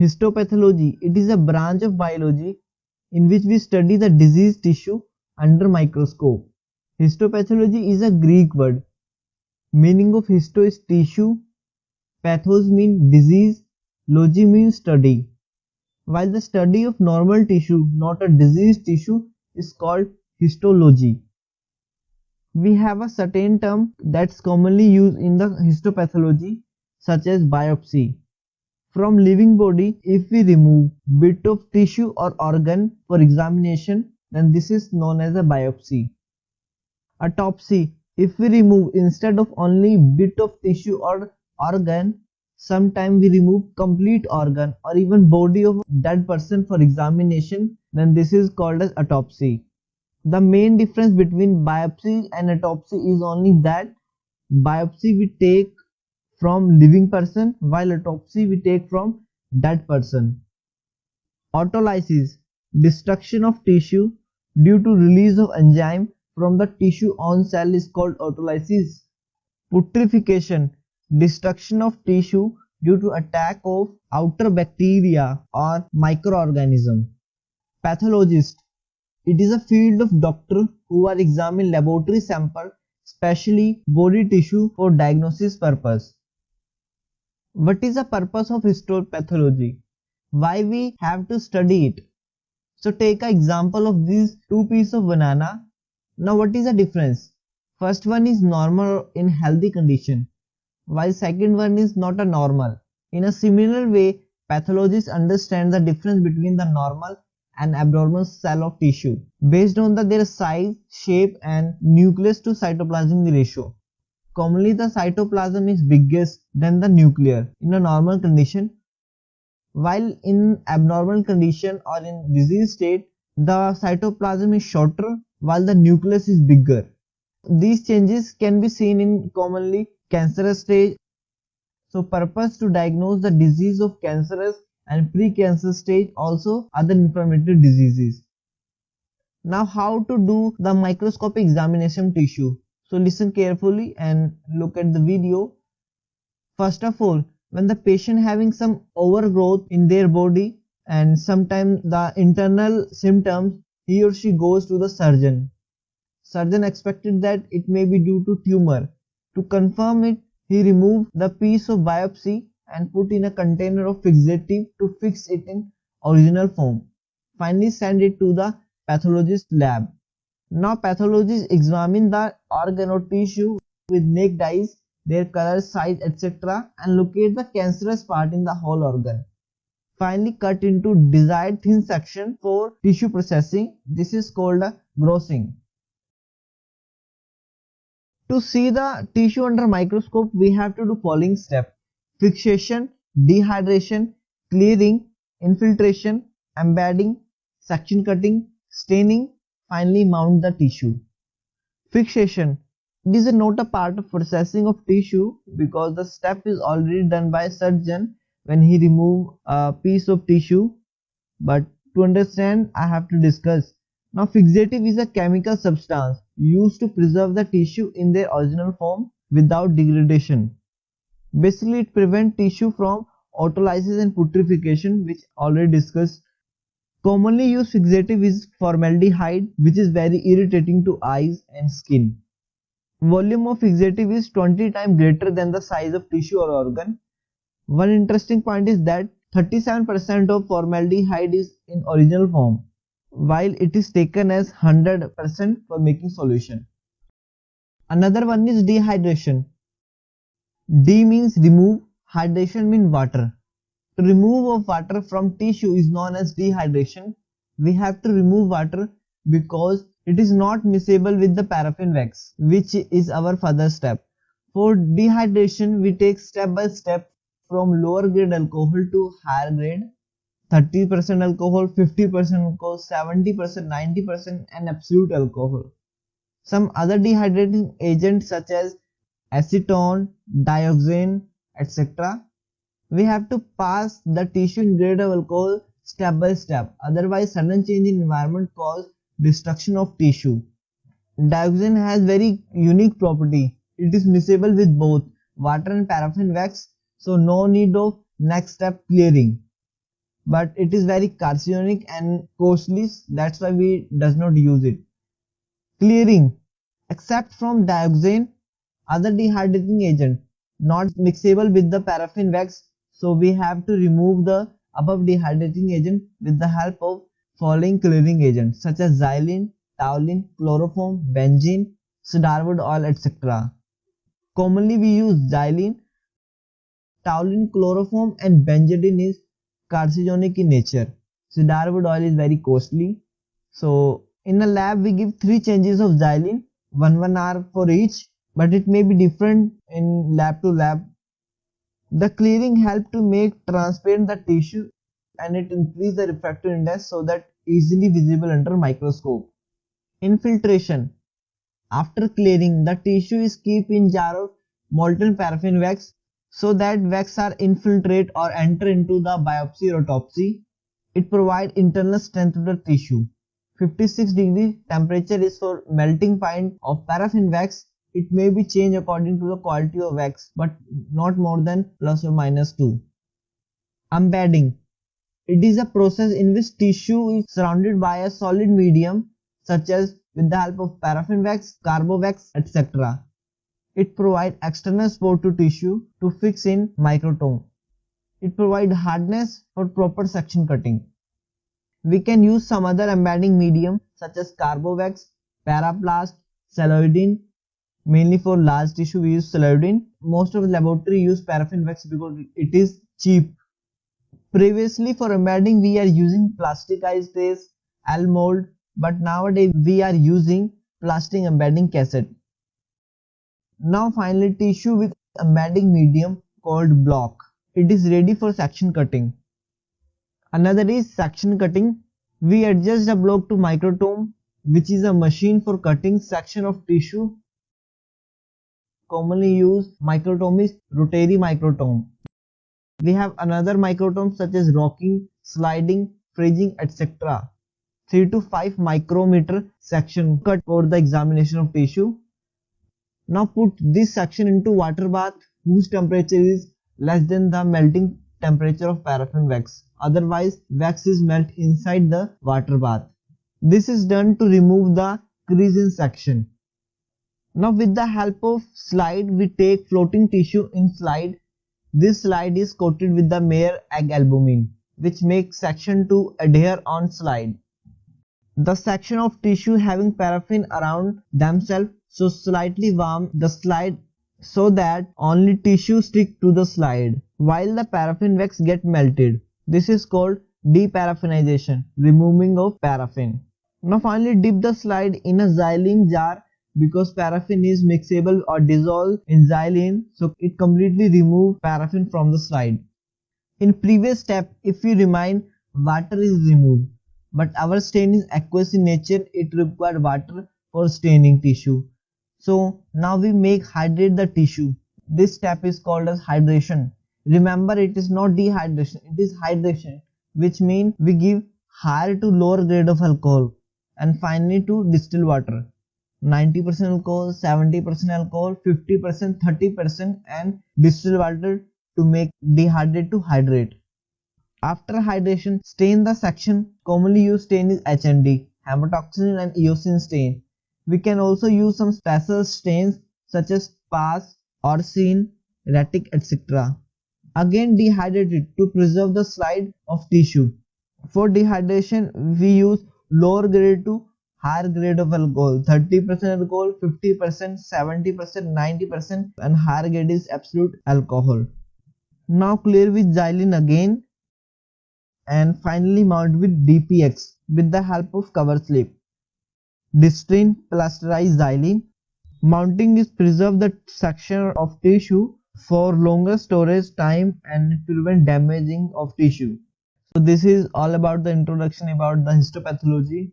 Histopathology, it is a branch of biology in which we study the diseased tissue under microscope. Histopathology is a Greek word. Meaning of histo is tissue, pathos means disease, logy means study. While the study of normal tissue, not a diseased tissue, is called histology. We have a certain term that's commonly used in the histopathology, such as biopsy. From living body, if we remove bit of tissue or organ for examination, then this is known as a biopsy. Autopsy, if we remove instead of only bit of tissue or organ, sometimes we remove complete organ or even body of that person for examination, then this is called as autopsy. The main difference between biopsy and autopsy is only that biopsy we take from living person while autopsy we take from dead person. Autolysis, destruction of tissue due to release of enzyme from the tissue on cell is called autolysis. Putrefaction, destruction of tissue due to attack of outer bacteria or microorganism. Pathologist, it is a field of doctor who are examine laboratory sample, especially body tissue for diagnosis purpose. What is the purpose of histopathology? Why we have to study it? So take an example of these two pieces of banana. Now what is the difference? First one is normal in healthy condition, while second one is not a normal. In a similar way, pathologists understand the difference between the normal and abnormal cell of tissue based on their size, shape and nucleus to cytoplasmic ratio. Commonly the cytoplasm is biggest than the nucleus in a normal condition, while in abnormal condition or in disease state the cytoplasm is shorter while the nucleus is bigger. These changes can be seen in commonly cancerous stage. So purpose to diagnose the disease of cancerous and pre-cancer stage, also other inflammatory diseases. Now how to do the microscopic examination tissue? So listen carefully and look at the video. First of all, when the patient having some overgrowth in their body and sometimes the internal symptoms, he or she goes to the surgeon. Surgeon expected that it may be due to tumor. To confirm it, he removed the piece of biopsy and put in a container of fixative to fix it in original form. Finally send it to the pathologist lab. Now pathologists examine the organ or tissue with naked eyes, their color, size, etc. and locate the cancerous part in the whole organ. Finally cut into desired thin section for tissue processing. This is called a grossing. To see the tissue under microscope, we have to do following steps: fixation, dehydration, clearing, infiltration, embedding, section cutting, staining, finally mount the tissue. Fixation. This is not a part of processing of tissue because the step is already done by surgeon when he remove a piece of tissue, but to understand I have to discuss. Now fixative is a chemical substance used to preserve the tissue in their original form without degradation. Basically it prevents tissue from autolysis and putrefaction, which already discussed. Commonly used fixative is formaldehyde, which is very irritating to eyes and skin. Volume of fixative is 20 times greater than the size of tissue or organ. One interesting point is that 37% of formaldehyde is in original form, while it is taken as 100% for making solution. Another one is dehydration. D means remove, hydration means water. To remove of water from tissue is known as dehydration. We have to remove water because it is not miscible with the paraffin wax, which is our further step. For dehydration, we take step by step from lower grade alcohol to higher grade. 30% alcohol, 50% alcohol, 70%, 90% and absolute alcohol. Some other dehydrating agents such as acetone, dioxane, etc. We have to pass the tissue in grade of alcohol step by step, otherwise sudden change in environment cause destruction of tissue. Dioxane has very unique property. It is miscible with both water and paraffin wax, so no need of next step clearing. but it is very carcinogenic and costly. That's why we does not use it. Clearing, except from dioxane, other dehydrating agent not mixable with the paraffin wax, so we have to remove the above dehydrating agent with the help of following clearing agents such as xylene, toluene, chloroform, benzene, cedarwood oil, etc. Commonly we use xylene, toluene, chloroform, and benzene is carcinogenic in nature. Cedarwood oil is very costly. So in a lab we give 3 changes of xylene, 1 hour for each, but it may be different in lab to lab. The clearing help to make transparent the tissue and it increase the refractive index so that easily visible under microscope. Infiltration. After clearing, the tissue is kept in jar of molten paraffin wax so that wax are infiltrate or enter into the biopsy or autopsy. It provides internal strength to the tissue. 56-degree temperature is for melting point of paraffin wax. It may be changed according to the quality of wax, but not more than ±2. Embedding. It is a process in which tissue is surrounded by a solid medium such as with the help of paraffin wax, carbo wax, etc. It provides external support to tissue to fix in microtome. It provides hardness for proper section cutting. We can use some other embedding medium such as carbo wax, paraplast, celluloidine. Mainly for large tissue we use celluloidine. Most of the laboratory use paraffin wax because it is cheap. Previously for embedding we are using plasticized trays, L mold, but nowadays we are using plastic embedding cassette. Now finally tissue with embedding medium called block. It is ready for section cutting. Another is section cutting. We adjust the block to microtome, which is a machine for cutting section of tissue. Commonly used microtome is rotary microtome. We have another microtome such as rocking, sliding, freezing, etc. 3 to 5 micrometer section cut for the examination of tissue. Now put this section into water bath whose temperature is less than the melting temperature of paraffin wax. Otherwise, wax is melt inside the water bath. This is done to remove the crease in section. Now with the help of slide, we take floating tissue in slide. This slide is coated with the Mayer egg albumin, which makes section to adhere on slide. The section of tissue having paraffin around themselves so slightly warm the slide so that only tissue stick to the slide while the paraffin wax get melted. This is called deparaffinization, removing of paraffin. Now finally dip the slide in a xylene jar because paraffin is mixable or dissolved in xylene, so it completely removes paraffin from the slide. In previous step, if you remind, water is removed, but our stain is aqueous in nature, it requires water for staining tissue. So now we hydrate the tissue. This step is called as hydration. Remember, it is not dehydration, it is hydration, which means we give higher to lower grade of alcohol and finally to distilled water. 90% alcohol, 70% alcohol, 50%, 30% and distilled water to make dehydrate to hydrate. After hydration, stain the section. Commonly used stain is HND, hematoxylin and eosin stain. We can also use some special stains such as PAS, Orsin, Retic, etc. Again dehydrate it to preserve the slide of tissue. For dehydration, we use lower grade to higher grade of alcohol, 30% alcohol, 50%, 70%, 90% and higher grade is absolute alcohol. Now clear with xylene again and finally mount with DPX with the help of cover slip. Distrine plasterized xylene. Mounting is preserve the section of tissue for longer storage time and prevent damaging of tissue. So this is all about the introduction about the histopathology.